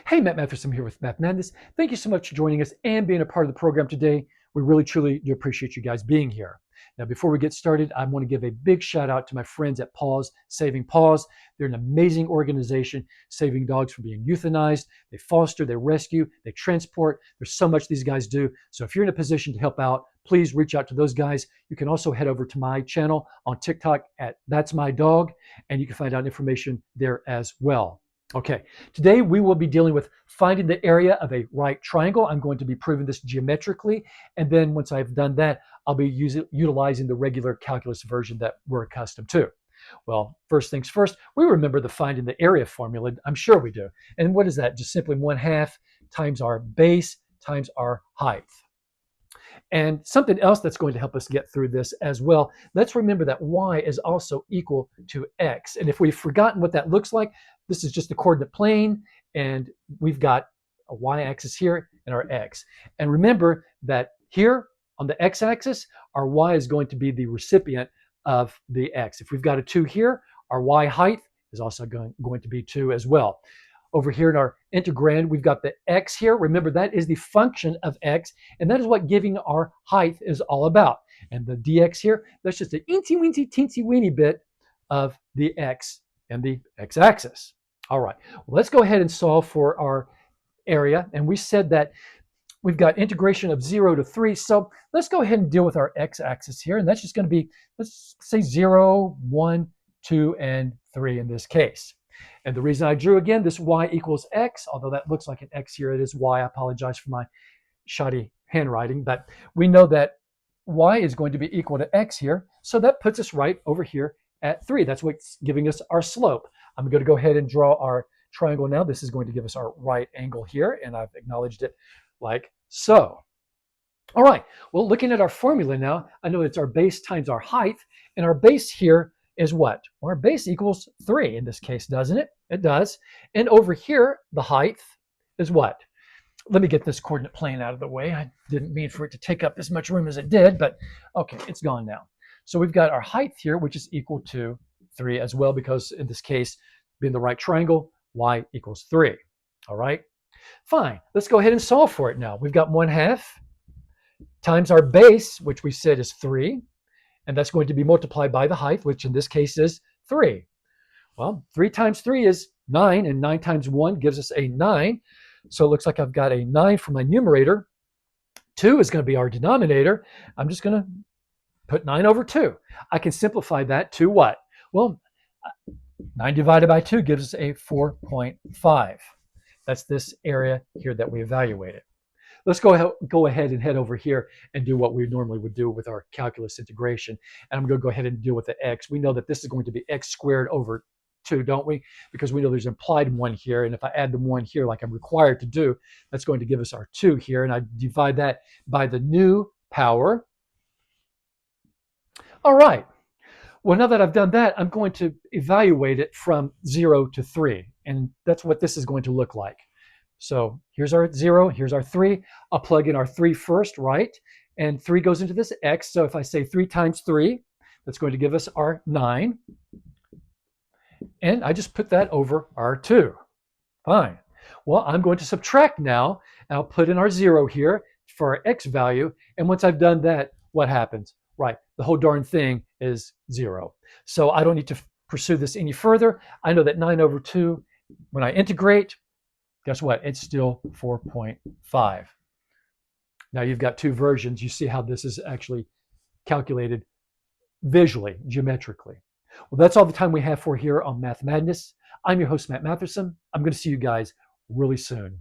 Hey, Matt Mathersum here with Matt Madness. Thank you so much for joining us and being a part of the program today. We really, truly do appreciate you guys being here. Now, before we get started, I want to give a big shout out to my friends at Paws Saving Paws. They're an amazing organization saving dogs from being euthanized. They foster, they rescue, they transport. There's so much these guys do. So if you're in a position to help out, please reach out to those guys. You can also head over to my channel on TikTok at That's My Dog, and you can find out information there as well. Okay, today we will be dealing with finding the area of a right triangle. I'm going to be proving this geometrically, and then once I've done that, I'll be utilizing the regular calculus version that we're accustomed to. Well, first things first, we remember the finding the area formula. I'm sure we do. And what is that? Just simply 1/2 times our base times our height. And something else that's going to help us get through this as well, let's remember that y is also equal to x. And if we've forgotten what that looks like, this is just the coordinate plane, and we've got a y-axis here and our x. And remember that here on the x-axis, our y is going to be the recipient of the x. If we've got a 2 here, our y height is also going to be 2 as well. Over here in our integrand, we've got the x here. Remember, that is the function of x, and that is what giving our height is all about. And the dx here, that's just a teensy-weensy, teensy-weeny bit of the x and the x-axis. All right, well, let's go ahead and solve for our area. And we said that we've got integration of 0 to 3. So let's go ahead and deal with our x-axis here. And that's just going to be, let's say 0, 1, 2, and 3 in this case. And the reason I drew, again, this y equals x, although that looks like an x here, it is y. I apologize for my shoddy handwriting, but we know that y is going to be equal to x here. So that puts us right over here at 3. That's what's giving us our slope. I'm going to go ahead and draw our triangle now. This is going to give us our right angle here, and I've acknowledged it like so. All right, well, looking at our formula now, I know it's our base times our height, and our base here is what? Well, our base equals 3 in this case, doesn't it? It does. And over here, the height is what? Let me get this coordinate plane out of the way. I didn't mean for it to take up as much room as it did, but okay, it's gone now. So we've got our height here, which is equal to 3 as well, because in this case, being the right triangle, y equals 3. All right, fine. Let's go ahead and solve for it now. We've got 1/2 times our base, which we said is 3. And that's going to be multiplied by the height, which in this case is 3. Well, 3 times 3 is 9, and 9 times 1 gives us a 9. So it looks like I've got a 9 for my numerator. 2 is going to be our denominator. I'm just going to put 9 over 2. I can simplify that to what? Well, 9 divided by 2 gives us a 4.5. That's this area here that we evaluated. Let's go ahead and head over here and do what we normally would do with our calculus integration. And I'm going to go ahead and deal with the x. We know that this is going to be x squared over 2, don't we? Because we know there's implied 1 here. And if I add the 1 here like I'm required to do, that's going to give us our 2 here. And I divide that by the new power. All right. Well, now that I've done that, I'm going to evaluate it from 0 to 3. And that's what this is going to look like. So here's our 0, here's our 3. I'll plug in our 3 first, right? And 3 goes into this x. So if I say 3 times 3, that's going to give us our 9. And I just put that over our 2. Fine. Well, I'm going to subtract now. And I'll put in our 0 here for our x value. And once I've done that, what happens? Right, the whole darn thing is 0. So I don't need to pursue this any further. I know that 9 over 2, when I integrate, guess what? It's still 4.5. Now you've got 2 versions. You see how this is actually calculated visually, geometrically. Well, that's all the time we have for here on Math Madness. I'm your host, Matt Mathersum. I'm going to see you guys really soon.